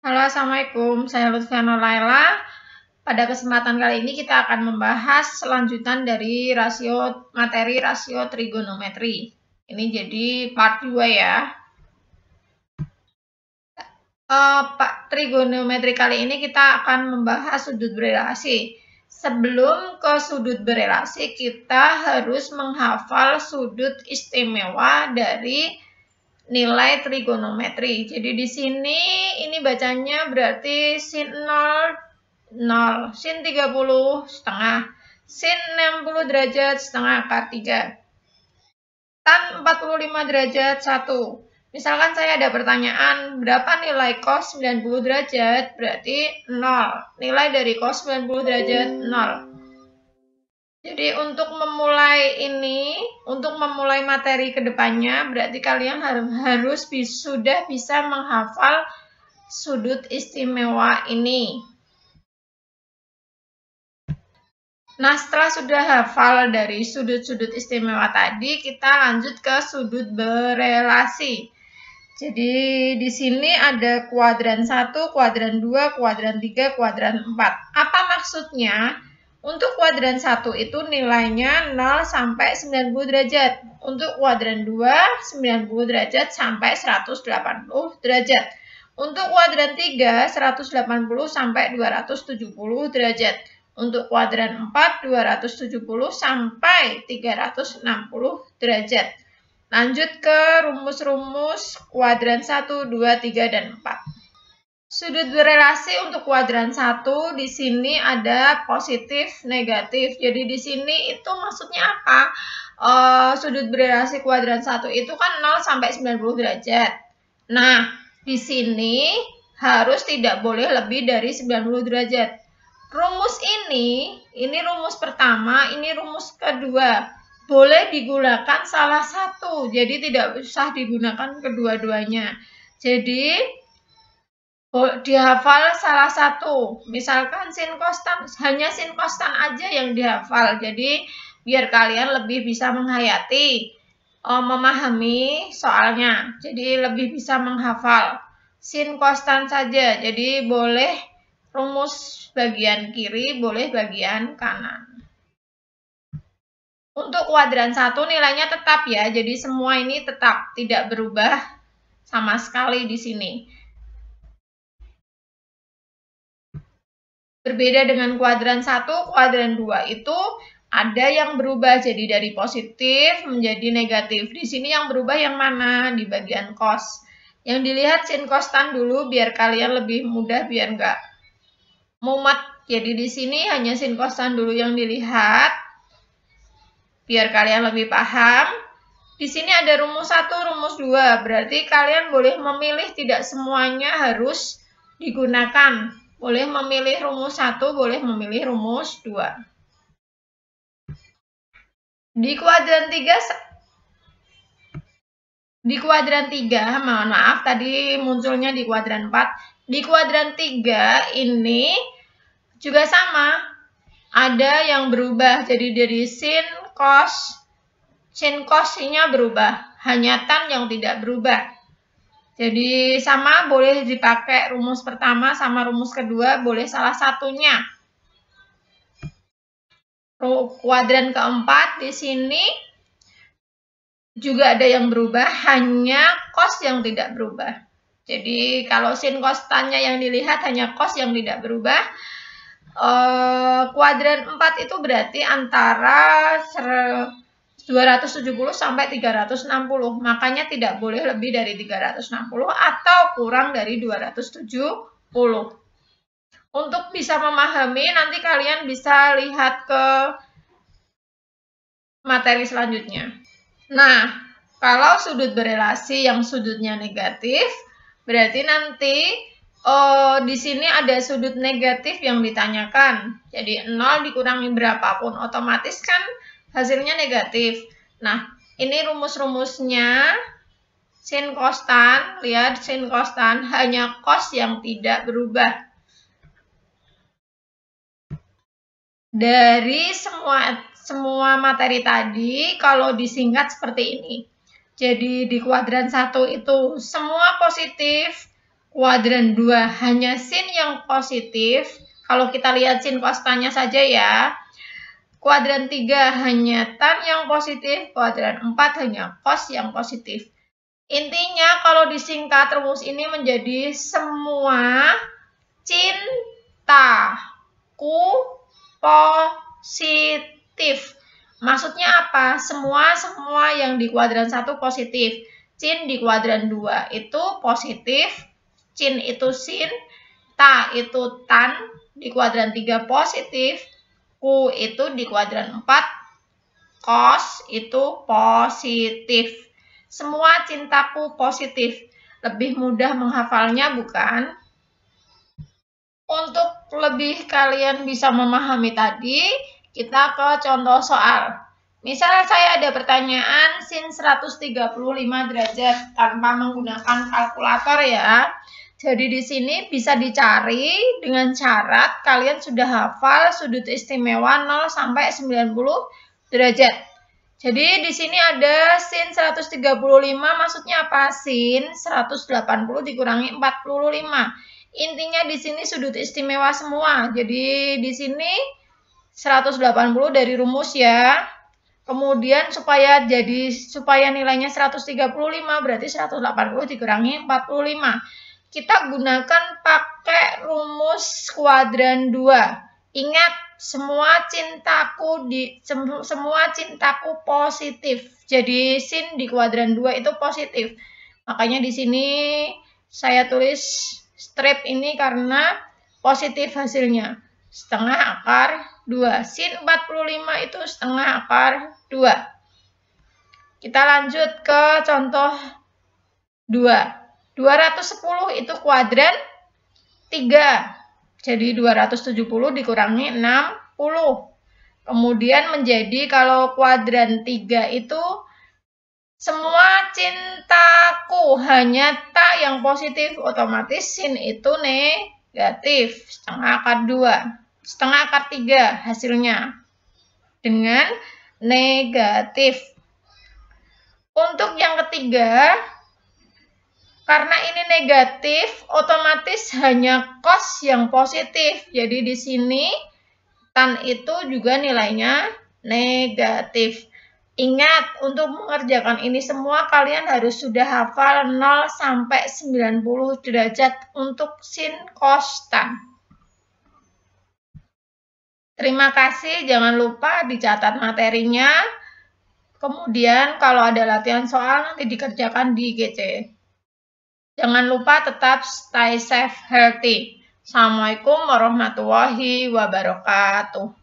Halo, Assalamualaikum. Saya Lutfiana Laila. Pada kesempatan kali ini kita akan membahas selanjutan dari materi rasio trigonometri. Ini jadi part 2 ya. Trigonometri kali ini kita akan membahas sudut berelasi. Sebelum ke sudut berelasi, kita harus menghafal sudut istimewa dari nilai trigonometri. Jadi di sini ini bacanya berarti sin 0, sin 30 setengah, sin 60 derajat setengah akar 3, tan 45 derajat 1. Misalkan saya ada pertanyaan, berapa nilai cos 90 derajat? Berarti 0. Nilai dari cos 90 derajat 0. Jadi untuk memulai materi kedepannya, berarti kalian harus sudah bisa menghafal sudut istimewa ini. Nah, setelah sudah hafal dari sudut-sudut istimewa tadi, kita lanjut ke sudut berelasi. Jadi di sini ada kuadran 1, kuadran 2, kuadran 3, kuadran 4. Apa maksudnya? Untuk kuadran 1 itu nilainya 0 sampai 90 derajat. Untuk kuadran 2, 90 derajat sampai 180 derajat. Untuk kuadran 3, 180 sampai 270 derajat. Untuk kuadran 4, 270 sampai 360 derajat. Lanjut ke rumus-rumus kuadran 1, 2, 3, dan 4. Sudut berelasi untuk kuadran 1 di sini ada positif, negatif. Jadi di sini itu maksudnya apa? Sudut berelasi kuadran 1 itu kan 0 sampai 90 derajat. Nah, di sini harus tidak boleh lebih dari 90 derajat. Rumus ini rumus pertama, ini rumus kedua. Boleh digunakan salah satu, jadi tidak usah digunakan kedua-duanya. Jadi dihafal salah satu, misalkan sin kostan, hanya sin kostan aja yang dihafal. Jadi biar kalian lebih bisa menghayati, memahami soalnya. Jadi lebih bisa menghafal sin kostan saja. Jadi boleh rumus bagian kiri, boleh bagian kanan. Untuk kuadran 1 nilainya tetap ya. Jadi semua ini tetap tidak berubah sama sekali di sini. Berbeda dengan kuadran 1, kuadran 2 itu ada yang berubah jadi dari positif menjadi negatif. Di sini yang berubah yang mana? Di bagian cos. Yang dilihat sin kostan dulu biar kalian lebih mudah, biar enggak mumet. Jadi di sini hanya sin kostan dulu yang dilihat biar kalian lebih paham. Di sini ada rumus 1, rumus 2. Berarti kalian boleh memilih, tidak semuanya harus digunakan. Boleh memilih rumus 1, boleh memilih rumus 2. Di kuadran 3, mohon maaf tadi munculnya di kuadran 4. Di kuadran 3 ini juga sama. Ada yang berubah, jadi dari sin cos-nya berubah. Hanya tan yang tidak berubah. Jadi sama, boleh dipakai rumus pertama sama rumus kedua, boleh salah satunya. Kuadran keempat di sini juga ada yang berubah, hanya cos yang tidak berubah. Jadi kalau sin kostannya yang dilihat hanya cos yang tidak berubah. Kuadran 4 itu berarti antara 270 sampai 360. Makanya tidak boleh lebih dari 360 atau kurang dari 270. Untuk bisa memahami, nanti kalian bisa lihat ke materi selanjutnya. Nah, kalau sudut berelasi yang sudutnya negatif, berarti nanti di sini ada sudut negatif yang ditanyakan. Jadi 0 dikurangi berapapun, otomatis kan hasilnya negatif. Nah, ini rumus-rumusnya. Sin kostan, lihat sin kostan, hanya cos yang tidak berubah. Dari semua materi tadi, kalau disingkat seperti ini. Jadi di kuadran 1 itu semua positif, kuadran 2 hanya sin yang positif. Kalau kita lihat sin kostanya saja ya. Kuadran 3 hanya tan yang positif, kuadran 4 hanya cos yang positif. Intinya kalau disingkat rumus ini menjadi semua cintaku positif. Maksudnya apa? Semua yang di kuadran 1 positif. Cin di kuadran 2 itu positif. Cin itu sin. Ta itu tan di kuadran 3 positif. Ku itu di kuadran 4, cos itu positif. Semua cintaku positif. Lebih mudah menghafalnya, bukan? Untuk lebih kalian bisa memahami tadi, kita ke contoh soal. Misal saya ada pertanyaan sin 135 derajat tanpa menggunakan kalkulator ya. Jadi di sini bisa dicari dengan syarat kalian sudah hafal sudut istimewa 0 sampai 90 derajat. Jadi di sini ada sin 135, maksudnya apa? Sin 180 dikurangi 45. Intinya di sini sudut istimewa semua. Jadi di sini 180 dari rumus ya. Kemudian supaya nilainya 135 berarti 180 dikurangi 45. Kita gunakan pakai rumus kuadran 2. Ingat, semua cintaku positif. Jadi sin di kuadran 2 itu positif. Makanya di sini saya tulis strip ini karena positif hasilnya. Setengah akar 2. Sin 45 itu setengah akar 2. Kita lanjut ke contoh 2. 210 itu kuadran 3. Jadi 270 dikurangi 60. Kemudian menjadi kalau kuadran 3 itu semua cintaku hanya ta yang positif, otomatis sin itu negatif. Setengah akar 2. Setengah akar 3 hasilnya dengan negatif. Untuk yang ketiga, karena ini negatif, otomatis hanya cos yang positif. Jadi di sini tan itu juga nilainya negatif. Ingat, untuk mengerjakan ini semua kalian harus sudah hafal 0 sampai 90 derajat untuk sin cos tan. Terima kasih, jangan lupa dicatat materinya. Kemudian kalau ada latihan soal nanti dikerjakan di GC. Jangan lupa tetap stay safe, healthy. Assalamualaikum warahmatullahi wabarakatuh.